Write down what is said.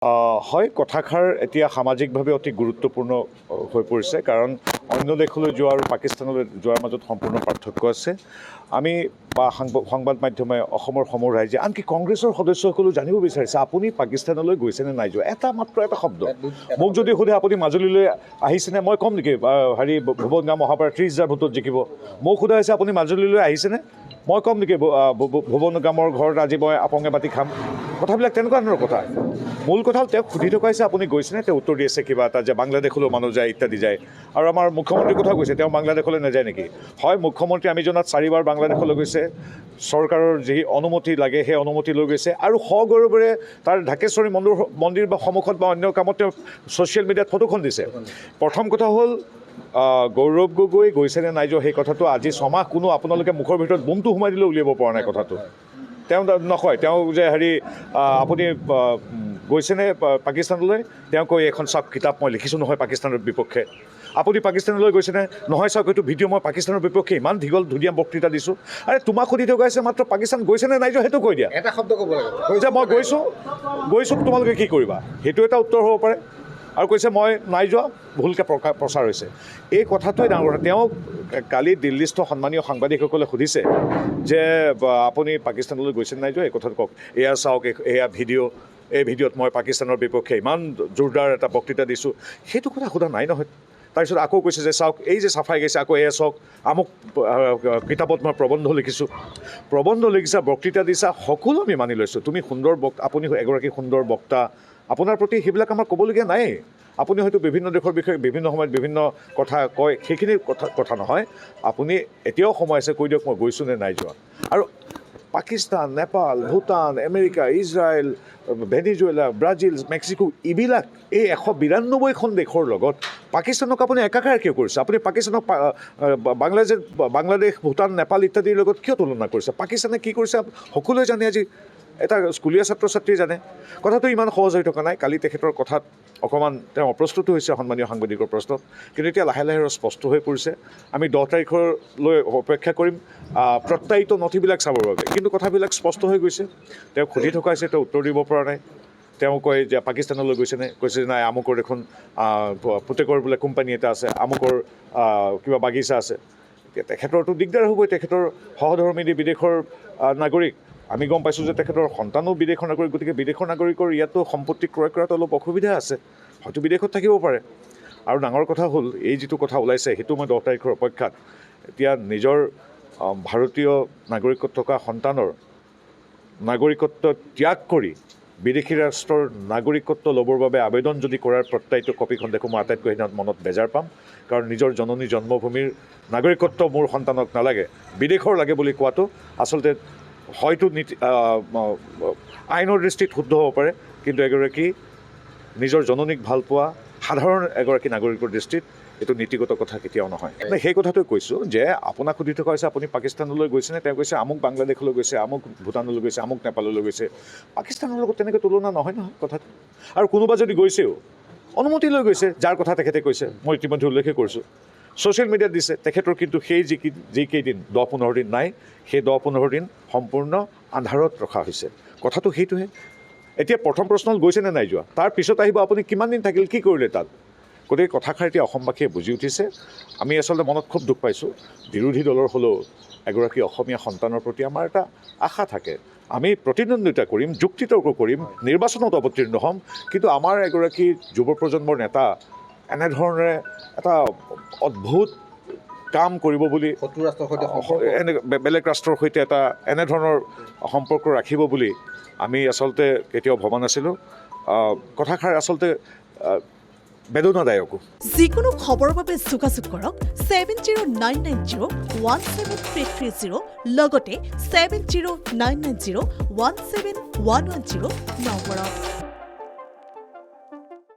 হয়, কথাষাৰ এতিয়া সামাজিকভাৱে অতি গুৰুত্বপূৰ্ণ হৈ পৰিছে, কাৰণ অন্য দেশলৈ যোৱা আৰু পাকিস্তানলৈ যোৱাৰ মাজত সম্পূৰ্ণ পাৰ্থক্য আছে। আমি বা সংবাদ মাধ্যমে অসমৰ সমূহ ৰাইজে, আনকি কংগ্ৰেছৰ সদস্যসকলেও জানিব বিচাৰিছে আপুনি পাকিস্তানলৈ গৈছেনে নাই যোৱা। মাত্ৰ এটা শব্দ মোক যদি সোধে আপুনি মাজুলীলৈ আহিছেনে, মই ক'ম নেকি ভুৱন গাঁও মহাপাৰা 30,000 ভোটত জিকিব। মোক সোধা হৈছে আপুনি মাজুলীলৈ আহিছেনে, মই ক'ম নেকি ভুৱন গামৰ ঘৰত আজি মই আপঙে বাতি খাম। কথাবিলাক তেনেকুৱা ধৰণৰ কথা। মূল কথা হ'ল তেওঁক সুধি থকা হৈছে আপুনি গৈছেনে, তেওঁ উত্তৰ দি আছে কিবা এটা যে বাংলাদেশলৈও মানুহ যায় ইত্যাদি যায়। আৰু আমাৰ মুখ্যমন্ত্ৰীৰ কথা কৈছে, তেওঁ বাংলাদেশলৈ নাযায় নেকি। হয়, মুখ্যমন্ত্ৰী আমি জনাত 4 বাৰ বাংলাদেশলৈ গৈছে, চৰকাৰৰ যি অনুমতি লাগে সেই অনুমতি লৈ গৈছে, আৰু সগৌৰৱেৰে তাৰ ঢাকেশ্বৰী মন্দিৰ বা সন্মুখত বা অন্য কামত তেওঁ ছ'চিয়েল মিডিয়াত ফটোখন দিছে। প্ৰথম কথা হ'ল গৌৰৱ গগৈ গৈছেনে নাই যোৱা সেই কথাটো আজি 6 মাহ কোনো আপোনালোকে মুখৰ ভিতৰত বোমটো সোমাই দিলেও উলিয়াব পৰা নাই কথাটো। তেওঁ নকয়, তেওঁ যে আপুনি গৈছেনে পাকিস্তানলৈ, তেওঁ কৈ এখন চাওক কিতাপ মই লিখিছোঁ নহয় পাকিস্তানৰ বিপক্ষে। আপুনি পাকিস্তানলৈ গৈছেনে, নহয় চাওক এইটো ভিডিঅ' মই পাকিস্তানৰ বিপক্ষে ইমান দীঘল ধুনীয়া বক্তৃতা দিছোঁ। আৰে তোমাক সুধি থকা হৈছে মাত্ৰ পাকিস্তান গৈছেনে নাই যোৱা সেইটো কৈ দিয়া। এটা শব্দ ক'ব লাগে যে মই গৈছোঁ তোমালোকে কি কৰিবা, সেইটো এটা উত্তৰ হ'ব পাৰে। আৰু কৈছে মই নাই যোৱা, ভুলকৈ প্ৰচাৰ হৈছে। এই কথাটোৱে ডাঙৰ কথা। তেওঁ কালি দিল্লীস্থ সন্মানীয় সাংবাদিকসকলে সুধিছে যে আপুনি পাকিস্তানলৈ গৈছে নাই যোৱা, এই কথাটো কওক। এয়া চাওক, এয়া ভিডিঅ', এই ভিডিঅ'ত মই পাকিস্তানৰ বিপক্ষে ইমান জোৰদাৰ এটা বক্তৃতা দিছোঁ। সেইটো কথা সোধা নাই নহয়। তাৰপিছত আকৌ কৈছে যে চাওক এই যে চাফাই গৈছে, আকৌ এয়া চাওক আমুক কিতাপত মই প্ৰবন্ধ লিখিছোঁ। প্ৰবন্ধ লিখিছা, বক্তৃতা দিছা, সকলো আমি মানি লৈছোঁ। তুমি আপুনি এগৰাকী সুন্দৰ বক্তা, আপোনাৰ প্ৰতি সেইবিলাক আমাৰ ক'বলগীয়া নাই। আপুনি হয়তো বিভিন্ন দেশৰ বিষয়ে বিভিন্ন সময়ত বিভিন্ন কথা কয়, সেইখিনি কথা নহয়। আপুনি এতিয়াও সময় আছে, কৈ দিয়ক মই গৈছোঁ নে নাই যোৱা। আৰু Pakistan, Nepal, Bhutan, America, Israel, Venezuela, Brazil, Mexico, এইবিলাক এই 192খন দেশৰ লগত পাকিস্তানক আপুনি একাকাৰ কিয় কৰিছে। আপুনি পাকিস্তানক বাংলাদেশ, ভূটান, নেপাল ইত্যাদিৰ লগত কিয় তুলনা কৰিছে। পাকিস্তানে কি কৰিছে সকলোৱে জানে, আজি এটা স্কুলীয়া ছাত্ৰ ছাত্ৰীয়ে জানে। কথাটো ইমান সহজ হৈ থকা নাই। কালি তেখেতৰ কথাত অকণমান তেওঁ অপ্ৰস্তুতো হৈছে সন্মানীয় সাংবাদিকৰ প্ৰশ্নত, কিন্তু এতিয়া লাহে লাহে স্পষ্ট হৈ পৰিছে। আমি 10 তাৰিখলৈ অপেক্ষা কৰিম প্ৰত্যায়িত নথিবিলাক চাবৰ বাবে, কিন্তু কথাবিলাক স্পষ্ট হৈ গৈছে। তেওঁক সুধি থকা হৈছে, তেওঁ উত্তৰ দিব পৰা নাই। তেওঁ কয় যে পাকিস্তানলৈ গৈছেনে, কৈছে যে নাই আমুকৰ এখন পুতেকৰ বোলে কোম্পানী এটা আছে, আমুকৰ কিবা বাগিচা আছে। এতিয়া তেখেতৰতো দিগদাৰ হ'বই, তেখেতৰ সহধৰ্মিনী বিদেশৰ নাগৰিক। আমি গম পাইছোঁ যে তেখেতৰ সন্তানো বিদেশৰ নাগৰিক, গতিকে বিদেশৰ নাগৰিকৰ ইয়াতো সম্পত্তি ক্ৰয় কৰাত অলপ অসুবিধা আছে, হয়তো বিদেশত থাকিব পাৰে। আৰু ডাঙৰ কথা হ'ল এই যিটো কথা ওলাইছে, সেইটো মই 10 তাৰিখৰ অপেক্ষাত। এতিয়া নিজৰ ভাৰতীয় নাগৰিকত্ব থকা সন্তানৰ নাগৰিকত্ব ত্যাগ কৰি বিদেশী ৰাষ্ট্ৰৰ নাগৰিকত্ব ল'বৰ বাবে আবেদন যদি কৰাৰ প্ৰত্যায়িত কপিখন দেখোঁ, মই আটাইতকৈ সেইদিনা মনত বেজাৰ পাম। কাৰণ নিজৰ জননী জন্মভূমিৰ নাগৰিকত্ব মোৰ সন্তানক নালাগে, বিদেশৰ লাগে বুলি কোৱাটো আচলতে হয়তো আইনৰ দৃষ্টিত শুদ্ধ হ'ব পাৰে, কিন্তু এগৰাকী নিজৰ জননীক ভাল পোৱা সাধাৰণ এগৰাকী নাগৰিকৰ দৃষ্টিত এইটো নীতিগত কথা কেতিয়াও নহয়। সেই কথাটোৱে কৈছোঁ যে আপোনাক সুধি থকা হৈছে আপুনি পাকিস্তানলৈ গৈছেনে, তেওঁ কৈছে আমুক বাংলাদেশলৈ গৈছে, আমুক ভূটানলৈ গৈছে, আমুক নেপাললৈ গৈছে। পাকিস্তানৰ লগত তেনেকৈ তুলনা নহয় কথাটো। আৰু কোনোবা যদি গৈছেও অনুমতি লৈ গৈছে, যাৰ কথা তেখেতে কৈছে, মই ইতিমধ্যে উল্লেখে কৰিছোঁ। ছ'চিয়েল মিডিয়াত দিছে, তেখেতৰ কিন্তু সেই যিকেইদিন 10-15 দিন নাই, সেই 10-15 দিন সম্পূৰ্ণ আন্ধাৰত ৰখা হৈছে। কথাটো সেইটোহে। এতিয়া প্ৰথম প্ৰশ্ন হ'ল গৈছেনে নাই যোৱা, তাৰ পিছত আহিব আপুনি কিমান দিন থাকিল, কি কৰিলে তাত। গতিকে কথাষাৰ এতিয়া অসমবাসীয়ে বুজি উঠিছে। আমি আচলতে মনত খুব দুখ পাইছোঁ। বিৰোধী দলৰ হ'লেও এগৰাকী অসমীয়া সন্তানৰ প্ৰতি আমাৰ এটা আশা থাকে। আমি প্ৰতিদ্বন্দ্বিতা কৰিম, যুক্তিতৰ্ক কৰিম, নিৰ্বাচনত অৱতীৰ্ণ হ'ম, কিন্তু আমাৰ এগৰাকী যুৱ প্ৰজন্মৰ নেতা এনেধৰণেৰে এটা অদ্ভুত কাম কৰিব বুলি, বেলেগ ৰাষ্ট্ৰৰ সৈতে এটা এনেধৰণৰ সম্পৰ্ক ৰাখিব বুলি আমি আচলতে কেতিয়াও ভবা নাছিলোঁ। কথাষাৰ আচলতে বেদনাদায়কো। যিকোনো খবৰৰ বাবে যোগাযোগ কৰক 7099017330 লগতে 7099017110 নম্বৰত।